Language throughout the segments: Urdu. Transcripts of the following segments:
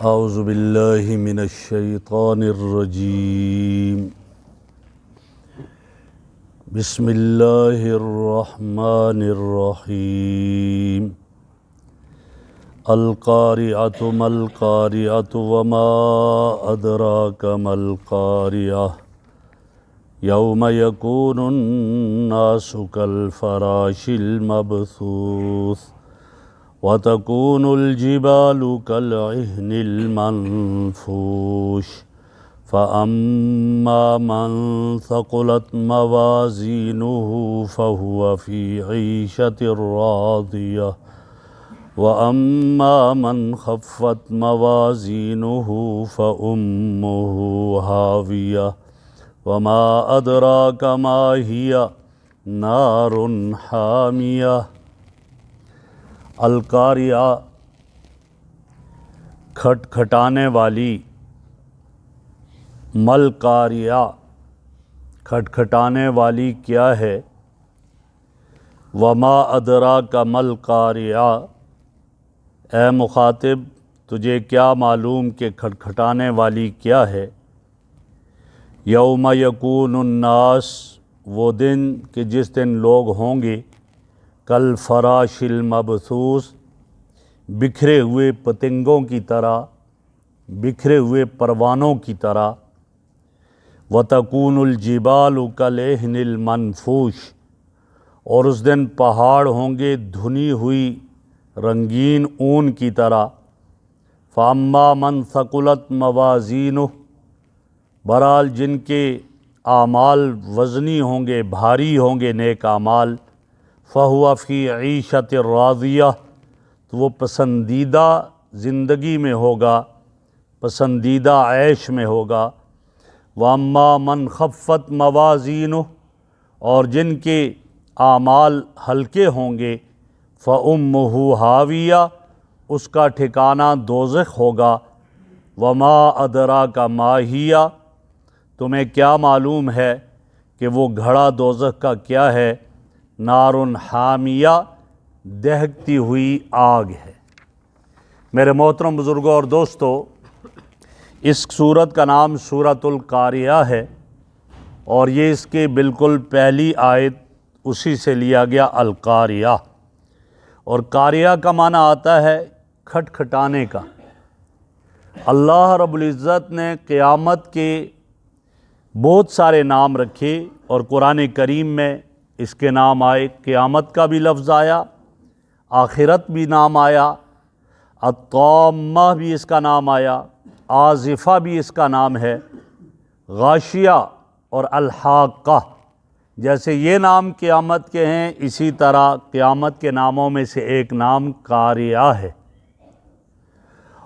اعوذ باللہ من الشیطان الرجیم بسم اللہ الرحمن الرحیم القارعۃ ما القارعۃ وما ادراک ما القارعۃ یوم یکون الناس کالفراش المبثوث وَتَكُونُ الْجِبَالُ كَالْعِهْنِ الْمَنْفُوشِ فَأَمَّا مَنْ ثَقُلَتْ مَوَازِينُهُ فَهُوَ فِي عِيشَةٍ رَاضِيَةٍ وَأَمَّا مَنْ خَفَّتْ مَوَازِينُهُ فَأُمُّهُ هَاوِيَةٌ وَمَا أَدْرَاكَ مَا هِيَهْ نَارٌ حَامِيَةٌ۔ القاریہ کھٹکھٹانے والی، مل قاریہ کھٹکھٹانے والی کیا ہے، وما ادراک مل قاریہ اے مخاطب تجھے کیا معلوم کہ کھٹکھٹانے والی کیا ہے۔ یوم یکون الناس وہ دن کہ جس دن لوگ ہوں گے، کل فراش المبثوث بکھرے ہوئے پتنگوں کی طرح، بکھرے ہوئے پروانوں کی طرح، وَتَكُونُ الْجِبَالُ كَالْعِهْنِ الْمَنْفُوشِ اور اس دن پہاڑ ہوں گے دھنی ہوئی رنگین اون کی طرح۔ فَأَمَّا مَنْ ثَقُلَتْ مَوَازِينُهُ بہرحال جن کے اعمال وزنی ہوں گے، بھاری ہوں گے نیک اعمال، فَهُوَ فِي عِيشَةٍ رَاضِيَةٍ تو وہ پسندیدہ زندگی میں ہوگا، پسندیدہ عیش میں ہوگا۔ وَأَمَّا مَنْ خَفَّتْ مَوَازِينُهُ اور جن کے اعمال ہلکے ہوں گے، فَأُمُّهُ هَاوِيَةٌ اس کا ٹھکانہ دوزخ ہوگا۔ وَمَا أَدْرَاكَ مَا هِيَ تمہیں کیا معلوم ہے کہ وہ گھڑا دوزخ کا کیا ہے، نار حامیہ دہکتی ہوئی آگ ہے۔ میرے محترم بزرگوں اور دوستو، اس سورت کا نام سورۃ القاریہ ہے، اور یہ اس کے بالکل پہلی آیت اسی سے لیا گیا، القاریہ۔ اور قاریہ کا معنی آتا ہے کھٹکھٹانے کا۔ اللہ رب العزت نے قیامت کے بہت سارے نام رکھے، اور قرآن کریم میں اس کے نام آئے، قیامت کا بھی لفظ آیا، آخرت بھی نام آیا، الطامہ بھی اس کا نام آیا، آزفہ بھی اس کا نام ہے، غاشیہ اور الحاقہ جیسے یہ نام قیامت کے ہیں، اسی طرح قیامت کے ناموں میں سے ایک نام قاریہ ہے۔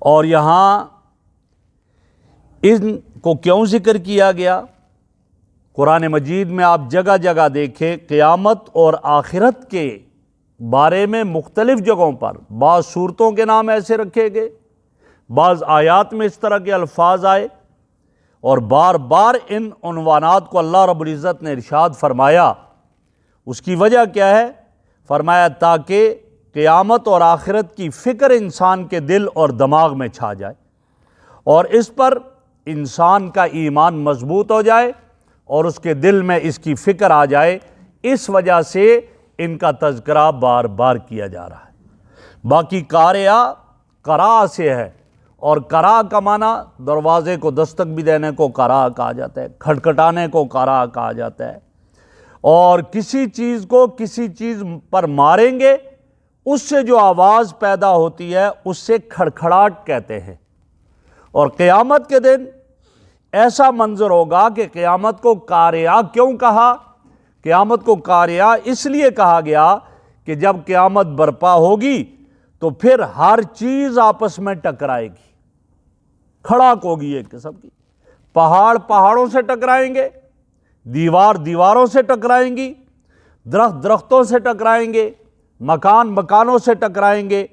اور یہاں ان کو کیوں ذکر کیا گیا؟ قرآن مجید میں آپ جگہ جگہ دیکھیں قیامت اور آخرت کے بارے میں مختلف جگہوں پر بعض صورتوں کے نام ایسے رکھے گئے، بعض آیات میں اس طرح کے الفاظ آئے، اور بار بار ان عنوانات کو اللہ رب العزت نے ارشاد فرمایا۔ اس کی وجہ کیا ہے؟ فرمایا تاکہ قیامت اور آخرت کی فکر انسان کے دل اور دماغ میں چھا جائے، اور اس پر انسان کا ایمان مضبوط ہو جائے، اور اس کے دل میں اس کی فکر آ جائے۔ اس وجہ سے ان کا تذکرہ بار بار کیا جا رہا ہے۔ باقی قاریہ قرا سے ہے، اور قرا کا معنی دروازے کو دستک بھی دینے کو قرا کہا جاتا ہے، کھٹکھٹانے کو قرا کہا جاتا ہے، اور کسی چیز کو کسی چیز پر ماریں گے اس سے جو آواز پیدا ہوتی ہے اس سے کھڑکھڑاہٹ کہتے ہیں۔ اور قیامت کے دن ایسا منظر ہوگا کہ قیامت کو قاریہ کیوں کہا؟ قیامت کو قاریہ اس لیے کہا گیا کہ جب قیامت برپا ہوگی تو پھر ہر چیز آپس میں ٹکرائے گی، کھڑاک ہوگی ایک قسم کی، پہاڑ پہاڑوں سے ٹکرائیں گے، دیوار دیواروں سے ٹکرائیں گی، درخت درختوں سے ٹکرائیں گے، مکان مکانوں سے ٹکرائیں گے،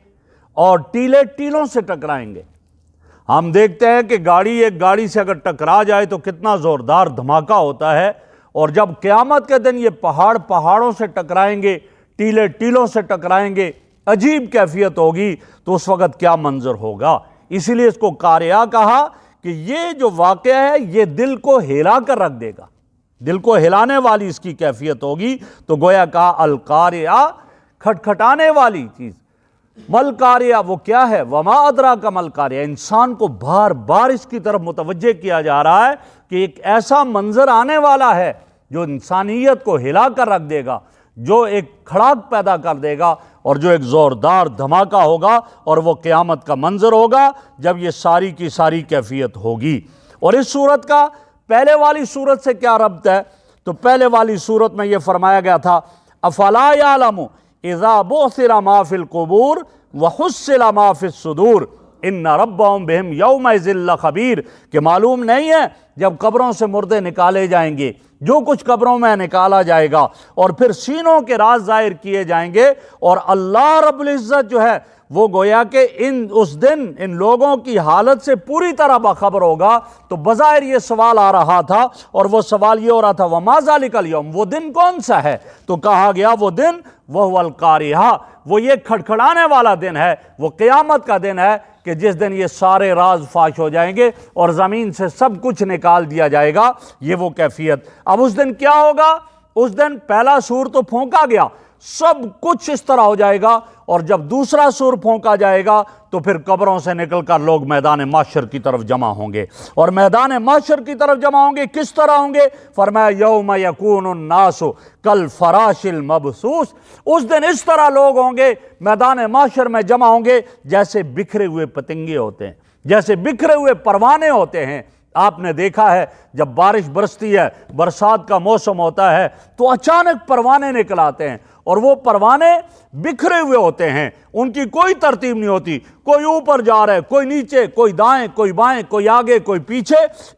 اور ٹیلے ٹیلوں سے ٹکرائیں گے۔ ہم دیکھتے ہیں کہ گاڑی ایک گاڑی سے اگر ٹکرا جائے تو کتنا زوردار دھماکہ ہوتا ہے، اور جب قیامت کے دن یہ پہاڑ پہاڑوں سے ٹکرائیں گے، ٹیلے ٹیلوں سے ٹکرائیں گے، عجیب کیفیت ہوگی۔ تو اس وقت کیا منظر ہوگا؟ اسی لیے اس کو قاریہ کہا کہ یہ جو واقعہ ہے یہ دل کو ہلا کر رکھ دے گا، دل کو ہلانے والی اس کی کیفیت ہوگی۔ تو گویا کہا القاریہ، کھٹکھٹانے والی چیز۔ مل قاریہ وہ کیا ہے؟ وما ادراک مل قاریہ، انسان کو بار بار اس کی طرف متوجہ کیا جا رہا ہے کہ ایک ایسا منظر آنے والا ہے جو انسانیت کو ہلا کر رکھ دے گا، جو ایک کھڑاک پیدا کر دے گا، اور جو ایک زوردار دھماکہ ہوگا، اور وہ قیامت کا منظر ہوگا جب یہ ساری کی ساری کیفیت ہوگی۔ اور اس صورت کا پہلے والی صورت سے کیا ربط ہے؟ تو پہلے والی صورت میں یہ فرمایا گیا تھا افلا یعلم اذا بعثر ما فی القبور وحصل ما فی الصدور ان ربهم بهم یومئذ لخبیر، کہ معلوم نہیں ہے جب قبروں سے مردے نکالے جائیں گے، جو کچھ قبروں میں نکالا جائے گا، اور پھر سینوں کے راز ظاہر کیے جائیں گے، اور اللہ رب العزت جو ہے وہ گویا کہ اس دن ان لوگوں کی حالت سے پوری طرح باخبر ہوگا۔ تو بظاہر یہ سوال آ رہا تھا، اور وہ سوال یہ ہو رہا تھا وما ذالک الیوم، وہ دن کون سا ہے؟ تو کہا گیا وہ دن وہو القاریہ، وہ یہ کھڑکھڑانے والا دن ہے، وہ قیامت کا دن ہے کہ جس دن یہ سارے راز فاش ہو جائیں گے اور زمین سے سب کچھ نکال دیا جائے گا۔ یہ وہ کیفیت۔ اب اس دن کیا ہوگا؟ اس دن پہلا سور تو پھونکا گیا، سب کچھ اس طرح ہو جائے گا، اور جب دوسرا سور پھونکا جائے گا تو پھر قبروں سے نکل کر لوگ میدان محشر کی طرف جمع ہوں گے، اور میدان محشر کی طرف جمع ہوں گے کس طرح ہوں گے؟ فرمایا یوم یکون الناس کالفراش المبثوث، اس دن اس طرح لوگ ہوں گے میدان محشر میں جمع ہوں گے جیسے بکھرے ہوئے پتنگے ہوتے ہیں، جیسے بکھرے ہوئے پروانے ہوتے ہیں۔ آپ نے دیکھا ہے جب بارش برستی ہے، برسات کا موسم ہوتا ہے، تو اچانک پروانے نکل آتے ہیں، اور وہ پروانے بکھرے ہوئے ہوتے ہیں، ان کی کوئی ترتیب نہیں ہوتی، کوئی اوپر جا رہا ہے، کوئی نیچے، کوئی دائیں، کوئی بائیں، کوئی آگے، کوئی پیچھے،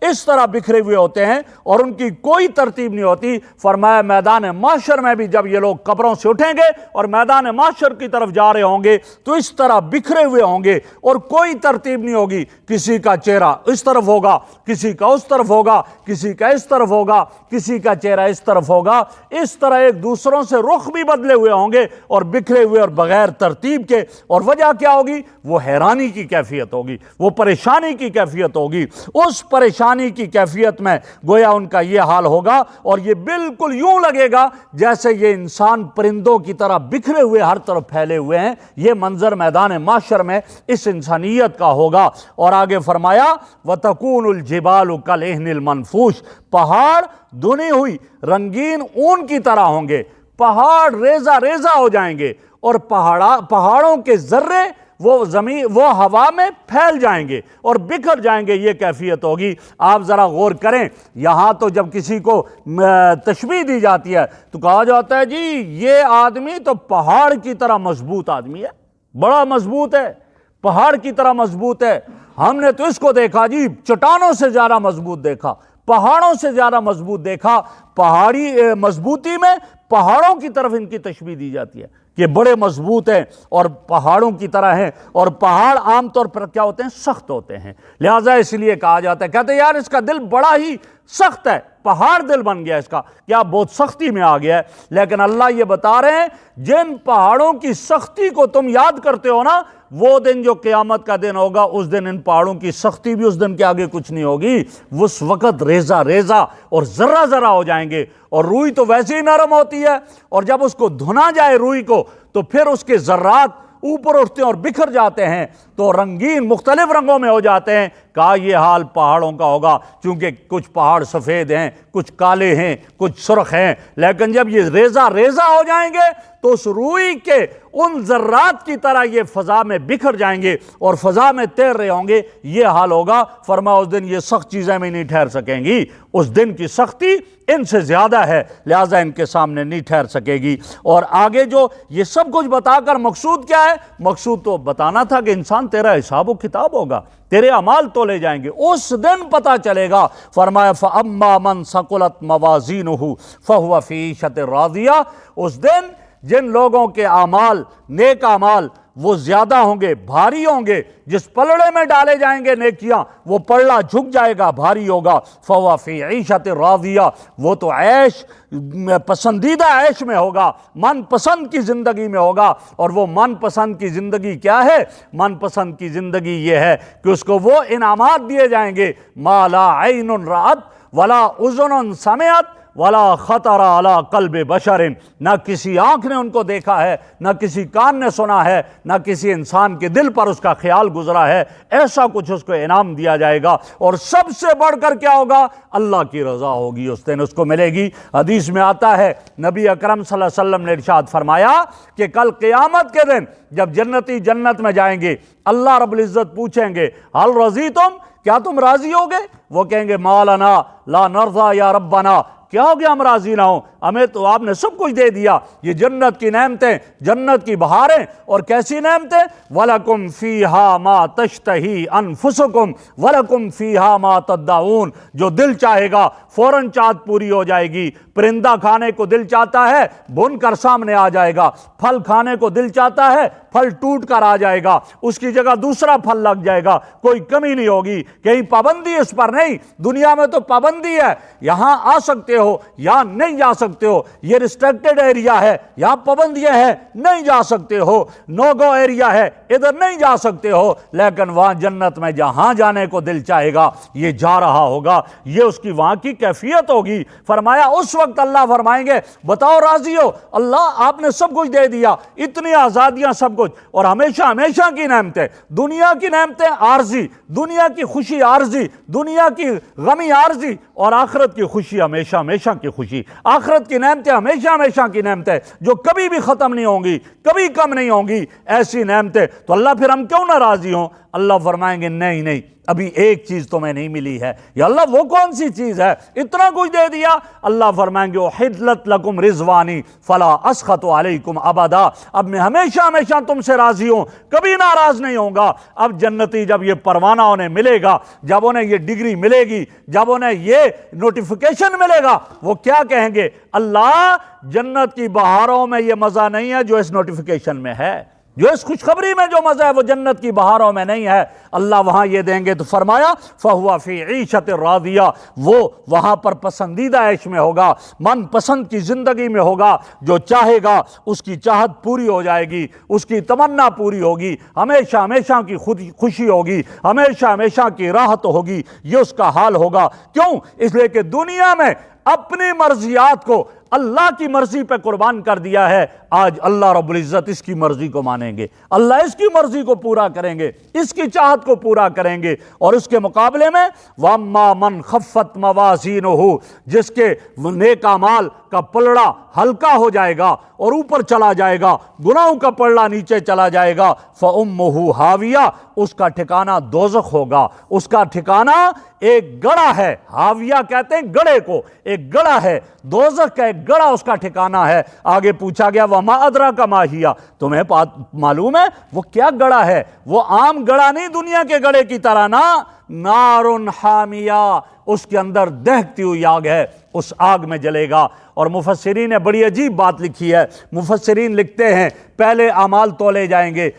اس طرح بکھرے ہوئے ہوتے ہیں، اور ان کی کوئی ترتیب نہیں ہوتی۔ فرمایا میدان محشر میں بھی جب یہ لوگ قبروں سے اٹھیں گے اور میدان محشر کی طرف جا رہے ہوں گے تو اس طرح بکھرے ہوئے ہوں گے، اور کوئی ترتیب نہیں ہوگی، کسی کا چہرہ اس طرف ہوگا، کسی کا اس طرف ہوگا، کسی کا اس طرف ہوگا، کسی کا چہرہ اس طرف ہوگا، اس طرح ایک دوسروں سے رخ بھی بدلے ہوئے ہوں گے، اور بکھرے ہوئے اور بغیر ترتیب کے۔ اور وجہ کیا ہوگی؟ وہ حیرانی کی کیفیت ہوگی، وہ پریشانی کی کیفیت ہوگی۔ اس پریشانی کی کیفیت میں گویا ان کا یہ حال ہوگا، اور یہ بالکل یوں لگے گا جیسے یہ انسان پرندوں کی طرح بکھرے ہوئے ہر طرف پھیلے ہوئے ہیں۔ یہ منظر میدان محشر میں اس انسانیت کا ہوگا۔ اور آگے فرمایا وَتَكُونُ الْجِبَالُ كَالْعِهْنِ الْمَنْفُوشِ، پہاڑ دھنی ہوئی رنگین اون کی طرح ہوں گے، پہاڑ ریزہ ریزہ ہو جائیں گے، اور پہاڑوں کے ذرے وہ ہوا میں پھیل جائیں گے اور بکھر جائیں گے۔ یہ کیفیت ہوگی۔ آپ ذرا غور کریں، یہاں تو جب کسی کو تشبیہ دی جاتی ہے تو کہا جاتا ہے جی یہ آدمی تو پہاڑ کی طرح مضبوط آدمی ہے، بڑا مضبوط ہے، پہاڑ کی طرح مضبوط ہے۔ ہم نے تو اس کو دیکھا جی چٹانوں سے زیادہ مضبوط دیکھا، پہاڑوں سے زیادہ مضبوط دیکھا۔ پہاڑی مضبوطی میں پہاڑوں کی طرف ان کی تشبیہ دی جاتی ہے کہ بڑے مضبوط ہیں اور پہاڑوں کی طرح ہیں، اور پہاڑ عام طور پر کیا ہوتے ہیں؟ سخت ہوتے ہیں، لہٰذا اس لیے کہا جاتا ہے، کہتے ہیں یار اس کا دل بڑا ہی سخت ہے، پہاڑ دل بن گیا اس کا، کیا بہت سختی میں آ گیا ہے۔ لیکن اللہ یہ بتا رہے ہیں جن پہاڑوں کی سختی کو تم یاد کرتے ہو نا، وہ دن جو قیامت کا دن ہوگا اس دن ان پہاڑوں کی سختی بھی اس دن کے آگے کچھ نہیں ہوگی، اس وقت ریزہ ریزہ اور ذرہ ذرہ ہو جائیں گے۔ اور روئی تو ویسے ہی نرم ہوتی ہے، اور جب اس کو دھنا جائے روئی کو تو پھر اس کے ذرات اوپر اٹھتے ہیں اور بکھر جاتے ہیں، تو رنگین مختلف رنگوں میں ہو جاتے ہیں۔ کہا یہ حال پہاڑوں کا ہوگا، چونکہ کچھ پہاڑ سفید ہیں، کچھ کالے ہیں، کچھ سرخ ہیں، لیکن جب یہ ریزہ ریزہ ہو جائیں گے تو اس روئی کے ان ذرات کی طرح یہ فضا میں بکھر جائیں گے اور فضا میں تیر رہے ہوں گے۔ یہ حال ہوگا۔ فرمایا اس دن یہ سخت چیزیں بھی نہیں ٹھہر سکیں گی، اس دن کی سختی ان سے زیادہ ہے، لہٰذا ان کے سامنے نہیں ٹھہر سکے گی۔ اور آگے جو یہ سب کچھ بتا کر مقصود کیا ہے؟ مقصود تو بتانا تھا کہ انسان تیرا حساب و کتاب ہوگا، تیرے اعمال تولے جائیں گے، اس دن پتہ چلے گا۔ فرمایا فَأَمَّا مَنْ ثَقُلَتْ مَوَازِينُهُ فَهُوَ فِي عِيشَةٍ رَاضِيَةٍ، اس دن جن لوگوں کے اعمال، نیک اعمال وہ زیادہ ہوں گے، بھاری ہوں گے. جس پلڑے میں ڈالے جائیں گے نیکیاں وہ پلڑا جھک جائے گا، بھاری ہوگا. فَهُوَ فِي عِيشَةٍ رَاضِيَةٍ، وہ تو عیش پسندیدہ عیش میں ہوگا، من پسند کی زندگی میں ہوگا. اور وہ من پسند کی زندگی کیا ہے؟ من پسند کی زندگی یہ ہے کہ اس کو وہ انعامات دیے جائیں گے مَا لَا عَيْنٌ رَأَتْ وَلَا أُذُنٌ سَمِعَتْ وَلَا خَطَرَ عَلَىٰ قَلْبِ بَشَرٍ، نہ کسی آنکھ نے ان کو دیکھا ہے، نہ کسی کان نے سنا ہے، نہ کسی انسان کے دل پر اس کا خیال گزرا ہے. ایسا کچھ اس کو انعام دیا جائے گا. اور سب سے بڑھ کر کیا ہوگا؟ اللہ کی رضا ہوگی اس دن اس کو ملے گی. حدیث میں آتا ہے، نبی اکرم صلی اللہ علیہ وسلم نے ارشاد فرمایا کہ کل قیامت کے دن جب جنتی جنت میں جائیں گے، اللہ رب العزت پوچھیں گے هل رضیتم، کیا تم راضی ہوگے؟ وہ کہیں گے ما لنا لا نرضى یا ربنا، کیا ہو گیا ہم راضی نہ ہوں، ہمیں تو آپ نے سب کچھ دے دیا. یہ جنت کی نعمتیں، جنت کی بہاریں، اور کیسی نعمتیں؟ وَلَكُمْ فِيهَا مَا تَشْتَهِي أَنفُسُكُمْ وَلَكُمْ فِيهَا مَا تَدَّعُونَ، جو دل چاہے گا فوراً چاہت پوری ہو جائے گی. پرندہ کھانے کو دل چاہتا ہے بن کر سامنے آ جائے گا، پھل کھانے کو دل چاہتا ہے پھل ٹوٹ کر آ جائے گا، اس کی جگہ دوسرا پھل لگ جائے گا، کوئی کمی نہیں ہوگی. کہیں پابندی اس پر نہیں. دنیا میں تو پابندی ہے، یہاں آ سکتے ہو یا نہیں جا سکتے ہو، یہ ریسٹرکٹڈ ایریا ہے، یہاں پابندیاں ہیں، نہیں جا سکتے ہو. نو گو ایریا ہے، ادھر نہیں جا سکتے ہو. لیکن وہاں جنت میں جہاں جانے کو دل چاہے گا یہ جا رہا ہوگا. یہ اس کی وہاں کی کیفیت ہوگی. فرمایا اس وقت اللہ فرمائیں گے بتاؤ راضی ہو؟ اللہ آپ نے سب کچھ دے دیا، اتنی آزادیاں، سب کچھ، اور ہمیشہ ہمیشہ کی نعمتیں. دنیا کی نعمتیں عارضی، دنیا کی خوشی عارضی، دنیا کی غمی عارضی، اور آخرت کی خوشی ہمیشہ ہمیشہ کی خوشی. آخرت کی نعمتیں ہمیشہ ہمیشہ کی نعمتیں جو کبھی بھی ختم نہیں ہوں گی، کبھی کم نہیں ہوں گی. ایسی نعمتیں تو اللہ پھر ہم کیوں نہ راضی ہوں؟ اللہ فرمائیں گے نہیں نہیں، ابھی ایک چیز تمہیں نہیں ملی ہے. یا اللہ وہ کون سی چیز ہے؟ اتنا کچھ دے دیا. اللہ فرمائیں گے احلت لکم رضوانی فلا اسخط علیکم ابدا، اب میں ہمیشہ ہمیشہ تم سے راضی ہوں، کبھی ناراض نہیں ہوں گا. اب جنتی جب یہ پروانہ انہیں ملے گا، جب انہیں یہ ڈگری ملے گی، جب انہیں یہ نوٹیفیکیشن ملے گا، وہ کیا کہیں گے؟ اللہ جنت کی بہاروں میں یہ مزہ نہیں ہے جو اس نوٹیفیکیشن میں ہے، جو اس خوشخبری میں جو مزہ ہے وہ جنت کی بہاروں میں نہیں ہے. اللہ وہاں یہ دیں گے. تو فرمایا فَهُوَ فِي عِيشَةٍ رَاضِيَةٍ، وہ وہاں پر پسندیدہ عیش میں ہوگا، من پسند کی زندگی میں ہوگا. جو چاہے گا اس کی چاہت پوری ہو جائے گی، اس کی تمنا پوری ہوگی، ہمیشہ ہمیشہ کی خوشی ہوگی، ہمیشہ ہمیشہ کی راحت ہوگی. یہ اس کا حال ہوگا. کیوں؟ اس لیے کہ دنیا میں اپنی مرضیات کو اللہ کی مرضی پہ قربان کر دیا ہے. آج اللہ رب العزت اس کی مرضی کو مانیں گے، اللہ اس کی مرضی کو پورا کریں گے، اس کی چاہت کو پورا کریں گے. اور اس کے مقابلے میں وَأَمَّا مَنْ خَفَّتْ مَوَازِينُهُ، جس کے نیک اعمال کا پلڑا ہلکا ہو جائے گا اور اوپر چلا جائے گا، گناہوں کا پلڑا نیچے چلا جائے گا، فَأُمُّهُ ہاویہ، اس کا ٹھکانہ دوزخ ہوگا. اس کا ٹھکانہ ایک گڑھا ہے. ہاویہ کہتے ہیں گڑھے کو، ایک گڑھا ہے. دوزخ کا ایک گڑھا اس کا ٹھکانہ ہے. آگے پوچھا گیا وَمَا أَدْرَاكَ مَا هِيَ، تمہیں معلوم ہے وہ کیا گڑھا ہے؟ وہ عام گڑھا نہیں دنیا کے گڑھے کی طرح، نا، نارٌ حامیہ، اس کے اندر دہتی ہوئی آگ ہے، اس آگ میں جلے گا. اور مفسرین نے بڑی عجیب بات لکھی ہے. مفسرین لکھتے ہیں پہلے اعمال تولے جائیں گے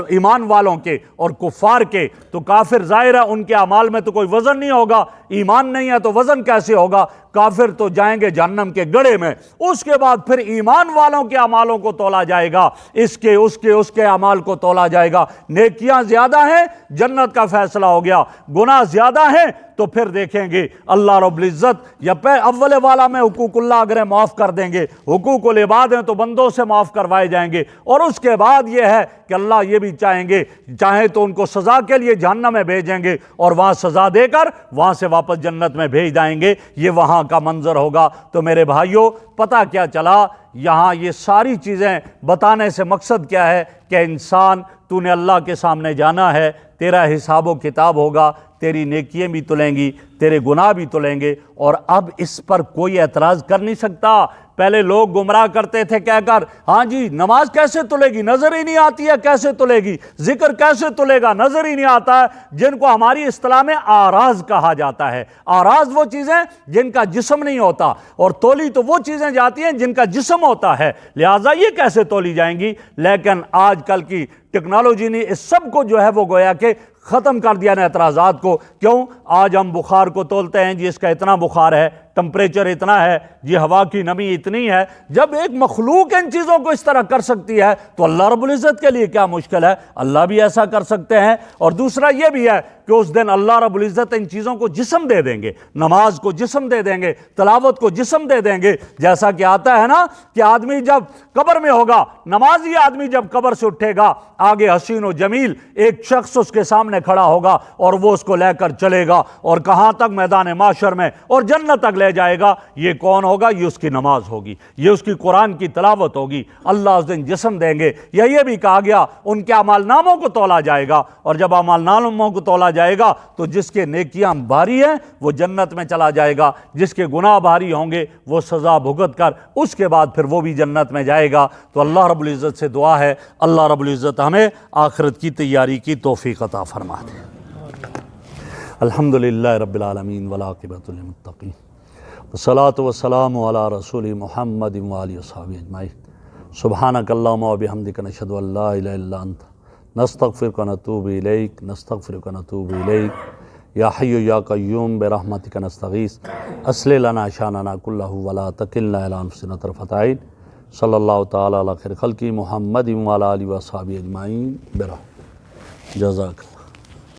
ایمان والوں کے اور کفار کے. تو کافر ظاہر ہے ان کے اعمال میں تو کوئی وزن نہیں ہوگا، ایمان نہیں ہے تو وزن کیسے ہوگا؟ کافر تو جائیں گے جہنم کے گڑھے میں. اس کے بعد پھر ایمان والوں کے اعمالوں کو تولا جائے گا، اس کے اعمال کو تولا جائے گا. نیکیاں زیادہ ہیں جنت کا فیصلہ ہو گیا، گناہ زیادہ ہیں تو پھر دیکھیں گے اللہ رب العزت یا اول والا میں حقوق اللہ اگر معاف کر دیں گے، حقوق العباد ہیں تو بندوں سے معاف کروائے جائیں گے. اور اس کے بعد یہ ہے کہ اللہ یہ بھی چاہیں گے، چاہیں تو ان کو سزا کے لیے جہنم میں بھیجیں گے اور وہاں سزا دے کر وہاں سے واپس جنت میں بھیج دائیں گے. یہ وہاں کا منظر ہوگا. تو میرے بھائیوں پتہ کیا چلا؟ یہاں یہ ساری چیزیں بتانے سے مقصد کیا ہے کہ انسان تو نے اللہ کے سامنے جانا ہے، تیرا حساب و کتاب ہوگا، تیری نیکیاں بھی تلیں گی، تیرے گناہ بھی تلیں گے. اور اب اس پر کوئی اعتراض کر نہیں سکتا. پہلے لوگ گمراہ کرتے تھے کہہ کر ہاں جی نماز کیسے تلے گی، نظر ہی نہیں آتی ہے کیسے تلے گی، ذکر کیسے تلے گا، نظر ہی نہیں آتا ہے، جن کو ہماری اصطلاح میں آراز کہا جاتا ہے۔ آراز وہ چیزیں جن کا جسم نہیں ہوتا، اور تولی تو وہ چیزیں جاتی ہیں جن کا جسم ہوتا ہے، لہٰذا یہ کیسے تولی جائیں گی۔ لیکن آج کل کی ٹیکنالوجی نے اس سب کو جو ہے وہ گویا کہ ختم کر دیا نا اعتراضات کو۔ کیوں؟ آج ہم بخار کو تولتے ہیں جی اس کا اتنا بخار ہے، ٹمپریچر اتنا ہے جی، ہوا کی نمی اتنی ہے۔ جب ایک مخلوق ان چیزوں کو اس طرح کر سکتی ہے تو اللہ رب العزت کے لیے کیا مشکل ہے، اللہ بھی ایسا کر سکتے ہیں۔ اور دوسرا یہ بھی ہے کہ اس دن اللہ رب العزت ان چیزوں کو جسم دے دیں گے، نماز کو جسم دے دیں گے، تلاوت کو جسم دے دیں گے۔ جیسا کہ آتا ہے نا کہ آدمی جب قبر میں ہوگا، نمازی آدمی جب قبر سے اٹھے گا، آگے حسین و جمیل ایک شخص اس کے سامنے کھڑا ہوگا اور وہ اس کو لے کر چلے گا، اور کہاں تک؟ میدان معاشر میں، اور جنت تک لے جائے گا۔ یہ کون ہوگا؟ یہ اس کی نماز ہوگی، یہ اس کی قرآن کی تلاوت ہوگی۔ اللہ اس دن جسم دیں گے۔ یا یہ بھی کہا گیا ان کے اعمال ناموں کو تولا جائے گا، اور جب اعمال ناموں کو تولا جائے گا تو جس کے نیکیاں بھاری ہیں وہ جنت میں چلا جائے گا، جس کے گناہ بھاری ہوں گے وہ سزا بھگت کر اس کے بعد پھر وہ بھی جنت میں جائے گا۔ تو اللہ رب العزت سے دعا ہے اللہ رب العزت ہمیں آخرت کی تیاری کی توفیق عطا فرما دے۔ الحمدللہ رب العالمین والعاقبۃ للمتقین، والصلاۃ والسلام علی رسول محمد وآلہ وصحبہ اجمعین۔ سبحانک اللہم وبحمدک، نشہد ان لا الہ الا انت، نستغفرک ونتوب الیک، نستغفرک ونتوب الیک۔ یا حی یا قیوم برحمتک نستغیث، اصلح لنا شاننا کلہ ولا تکلنا الی انفسنا طرفۃ عین۔ صلی اللہ تعالی علی خیر خلقہ محمد وعلی آلہ وصحبہ اجمعین برحمتہ۔ جزاک اللہ۔